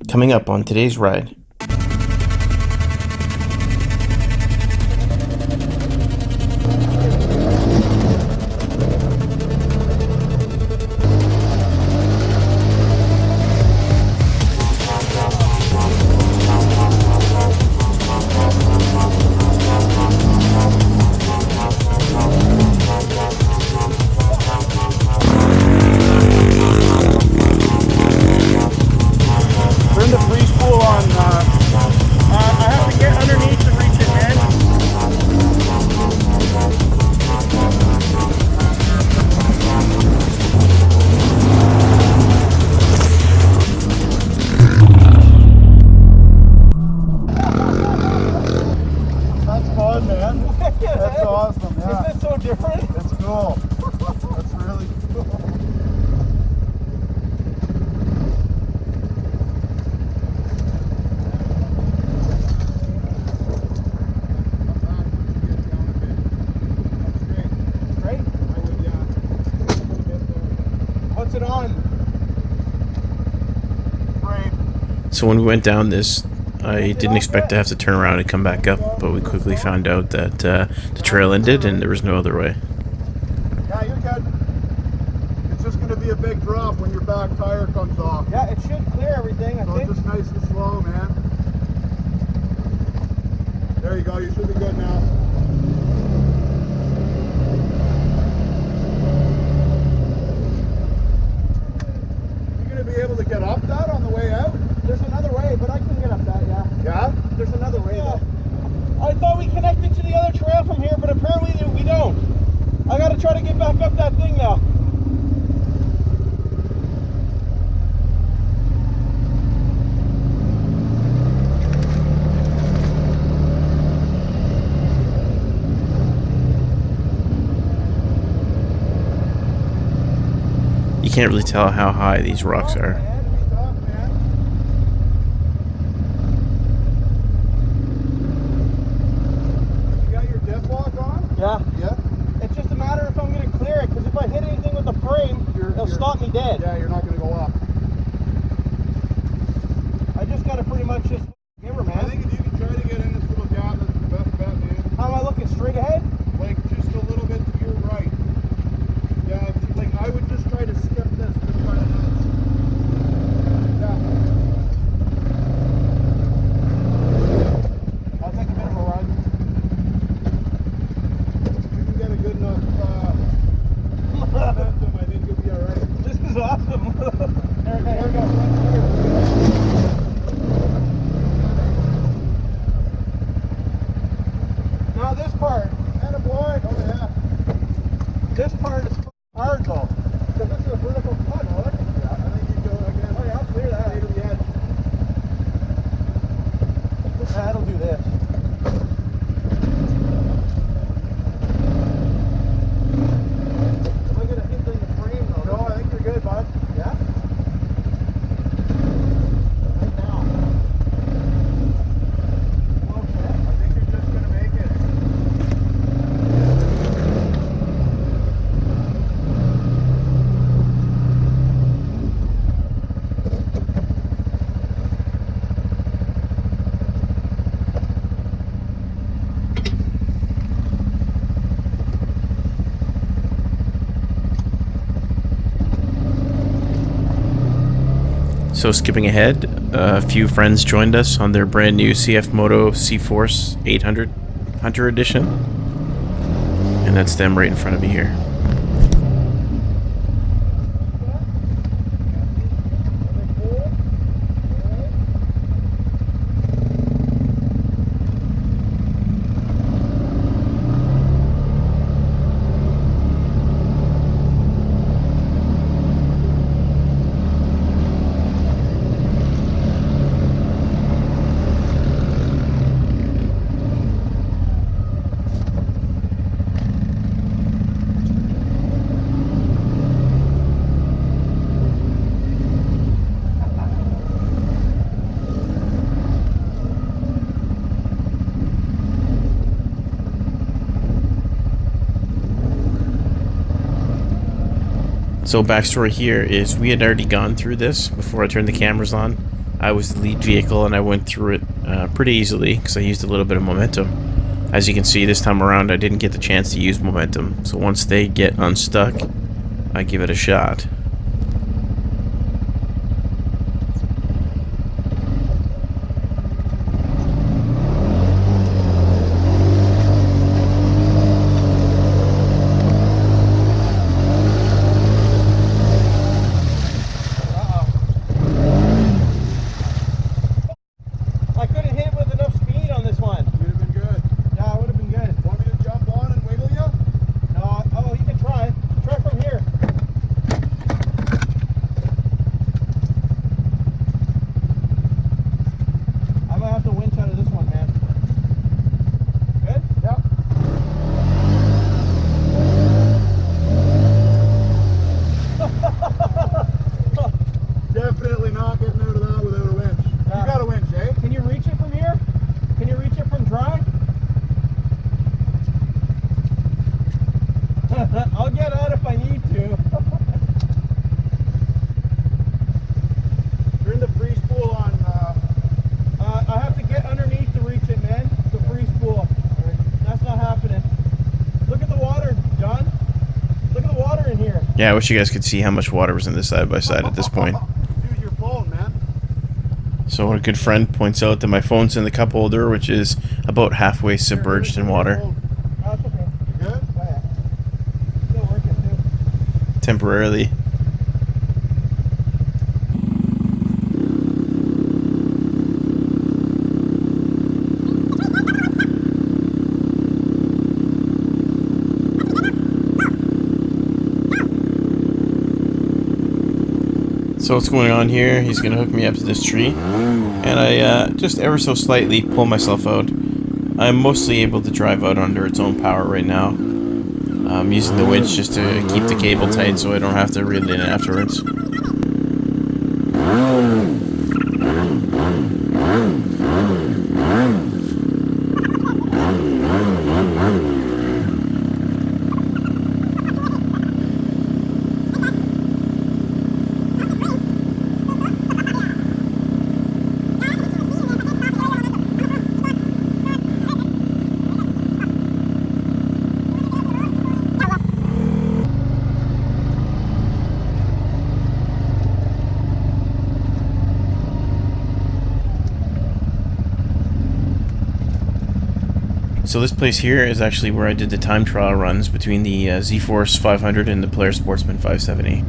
Coming up on today's ride. Turn the free spool on. I have to get underneath to reach it, man. That's fun, man. That's awesome. Yeah. Isn't it so different? It's cool. That's really cool. What's it on? Frame. So when we went down this, I didn't expect to have to turn around and come back up, but we quickly found out that the trail ended and there was no other way. Yeah, you're good. It's just going to be a big drop when your back tire comes off. Yeah, it should clear everything, I think. Just nice and slow, man. There you go, you should be good now. Be able to get up that on the way out? There's another way, but I can get up that, yeah. Yeah? There's another way, yeah. I thought we connected to the other trail from here, but apparently we don't. I gotta try to get back up that thing now. You can't really tell how high these rocks are. You got your diff lock on? Yeah. Yeah. It's just a matter if I'm going to clear it, because if I hit anything with the frame, it'll stop me dead. Yeah, you're not going to go up. I just got to pretty much just give her, man. I think if you can try to get in this little gap, that's the best bet, man. How am I looking? Straight ahead? Like just a little bit to your right. Yeah, like I would just try to skip this to try to yeah. I'll take a bit of a run. You can get a good enough momentum, I think you'll be alright. This is awesome. Here we go. Now this part, attaboy. Oh yeah. This part is hard though, because this is a vertical cut, right? Yeah, I think you go again. Oh yeah, I'll clear that. To the edge. That'll do this. Am I going to hit the frame though? No, I think you're good, bud. Yeah? Right now. Okay. I think you're just going to make it. So skipping ahead, a few friends joined us on their brand new CFMoto CForce 800 Hunter Edition. And that's them right in front of me here. So backstory here is we had already gone through this before I turned the cameras on. I was the lead vehicle and I went through it pretty easily because I used a little bit of momentum. As you can see, this time around I didn't get the chance to use momentum, so once they get unstuck, I give it a shot. Definitely not getting out of that without a winch. Yeah. You got a winch, eh? Can you reach it from here? Can you reach it from dry? I'll get out if I need to. Turn the free spool on. I have to get underneath to reach it, man. The free spool. Right. That's not happening. Look at the water, John. Look at the water in here. Yeah, I wish you guys could see how much water was in this side-by-side at this point. Use your phone, man. So a good friend points out that my phone's in the cup holder, which is about halfway submerged in water. That's okay. You good? Oh, yeah. Still working too. Temporarily. So what's going on here, he's going to hook me up to this tree, and I just ever so slightly pull myself out. I'm mostly able to drive out under its own power right now. I'm using the winch just to keep the cable tight so I don't have to reel it in afterwards. So this place here is actually where I did the time trial runs between the ZForce 500 and the Polaris Sportsman 570.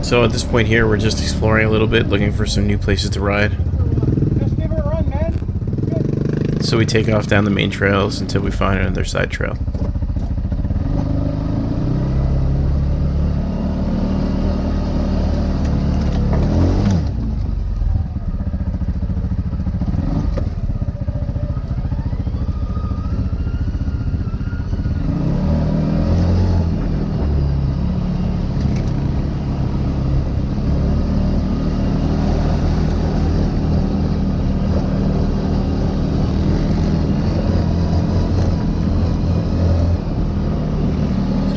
So at this point here, we're just exploring a little bit, looking for some new places to ride. Just give it a run, man. Good. So we take off down the main trails until we find another side trail.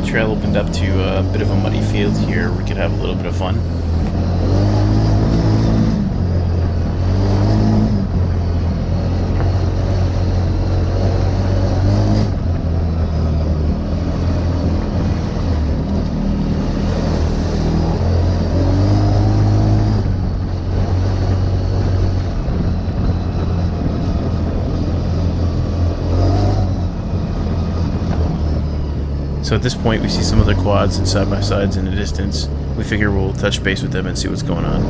Trail opened up to a bit of a muddy field here. We could have a little bit of fun. So at this point, we see some other quads and side-by-sides in the distance. We figure we'll touch base with them and see what's going on.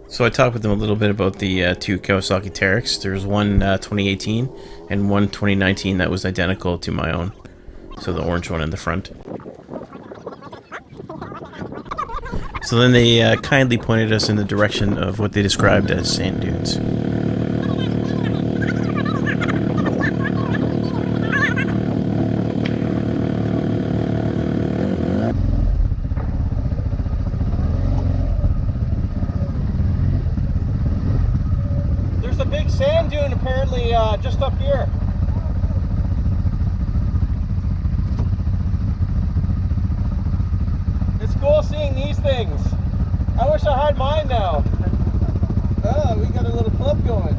So I talked with them a little bit about the two Kawasaki Teryx. There's one 2018 and one 2019 that was identical to my own. So the orange one in the front. So then they kindly pointed us in the direction of what they described as sand dunes. Sand dune apparently just up here. It's cool seeing these things. I wish I had mine now. Oh, we got a little club going.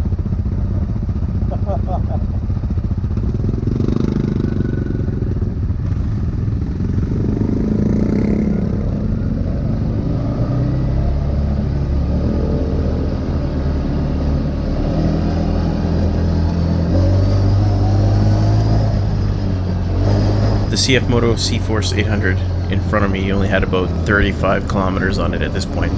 The CFMoto CForce 800 in front of me only had about 35 kilometers on it at this point.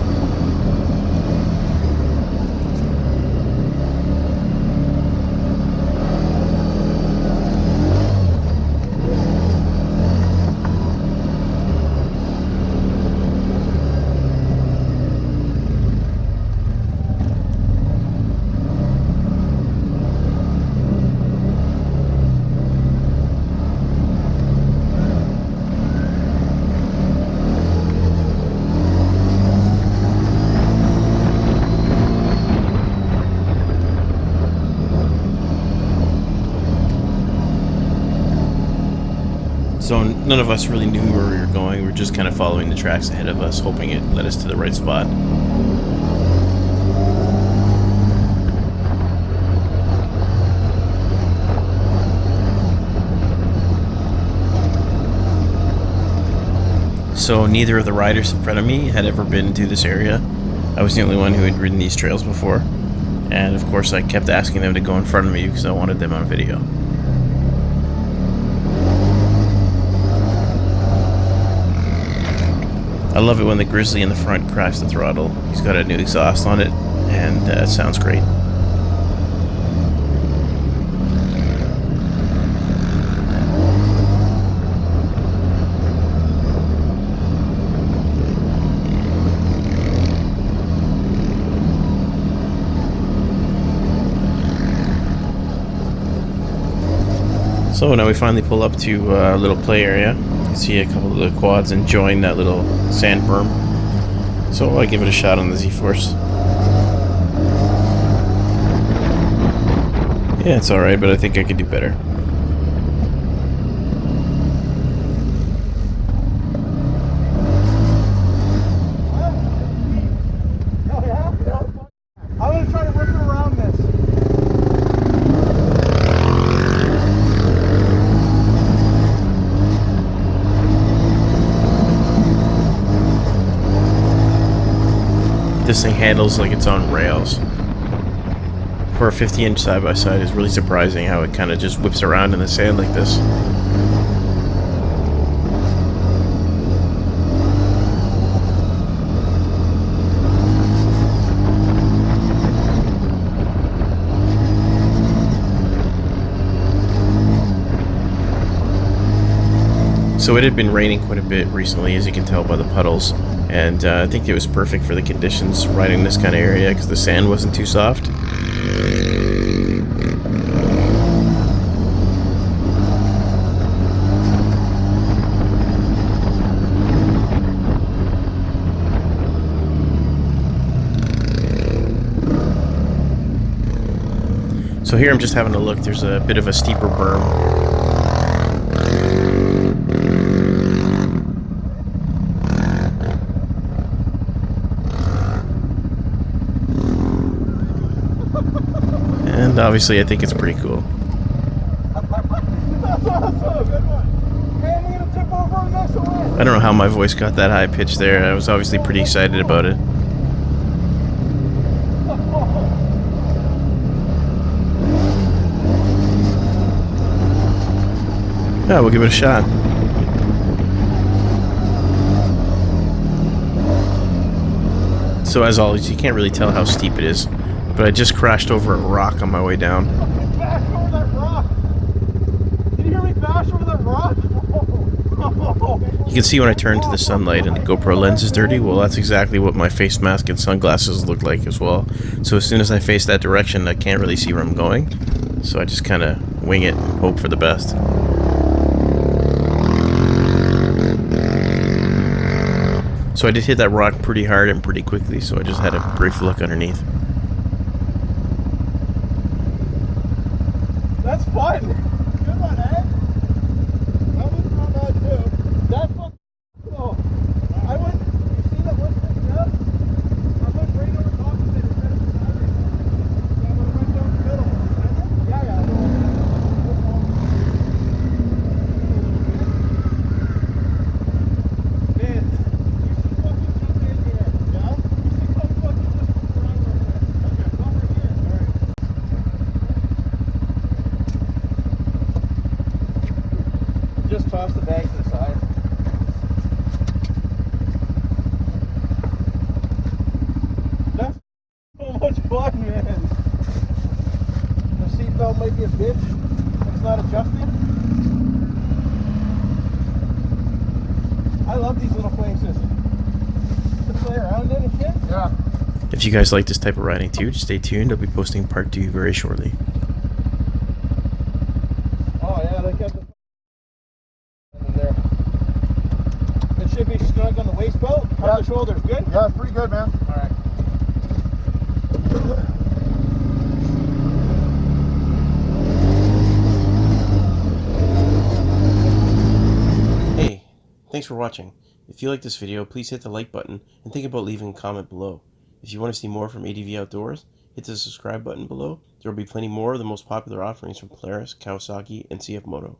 So none of us really knew where we were going. We were just kind of following the tracks ahead of us, hoping it led us to the right spot. So neither of the riders in front of me had ever been to this area. I was the only one who had ridden these trails before. And of course I kept asking them to go in front of me because I wanted them on video. I love it when the Grizzly in the front cracks the throttle. He's got a new exhaust on it, and it sounds great. So now we finally pull up to a little play area. You can see a couple of the quads enjoying that little sand berm. So I give it a shot on the ZForce. Yeah, it's alright, but I think I could do better. I'm going to try to rip it around this. This thing handles like it's on rails. For a 50-inch side-by-side, it's really surprising how it kind of just whips around in the sand like this. So it had been raining quite a bit recently, as you can tell by the puddles, and I think it was perfect for the conditions riding this kind of area because the sand wasn't too soft. So here I'm just having a look. There's a bit of a steeper berm And obviously I think it's pretty cool. That's awesome. Good one. Hey, I'm gonna tip over on this one. I don't know how my voice got that high pitched there. I was obviously pretty excited about it. Yeah, we'll give it a shot. So as always, you can't really tell how steep it is, but I just crashed over a rock on my way down. Bash over that rock. Did you hear me bash over that rock? You can see when I turn to the sunlight and the GoPro lens is dirty. Well, that's exactly what my face mask and sunglasses look like as well. So as soon as I face that direction, I can't really see where I'm going. So I just kind of wing it and hope for the best. So I did hit that rock pretty hard and pretty quickly, so I just had a brief look underneath. That's fun. Good one, eh? That was not bad too. That fucking cool. I went, you see that one thing up? I went right over top of it instead of beside it. So I would have went down the middle. Yeah, yeah. Man, you should fucking jump in here. Yeah? You should come fucking just move around real quick. Okay, come over here. Alright. Just toss the bag to the side. That's so much fun, man. The seatbelt might be a bitch when it's not adjusting. I love these little places to play around in and shit. Yeah. If you guys like this type of riding too, just stay tuned. I'll be posting part 2 very shortly. Oh yeah, they got the in there. It should be snug on the waist belt, on the shoulders. Good? Yeah, it's pretty good, man. Alright. Hey, thanks for watching. If you like this video, please hit the like button and think about leaving a comment below. If you want to see more from ADV Outdoors, hit the subscribe button below. There will be plenty more of the most popular offerings from Polaris, Kawasaki, and CFMoto.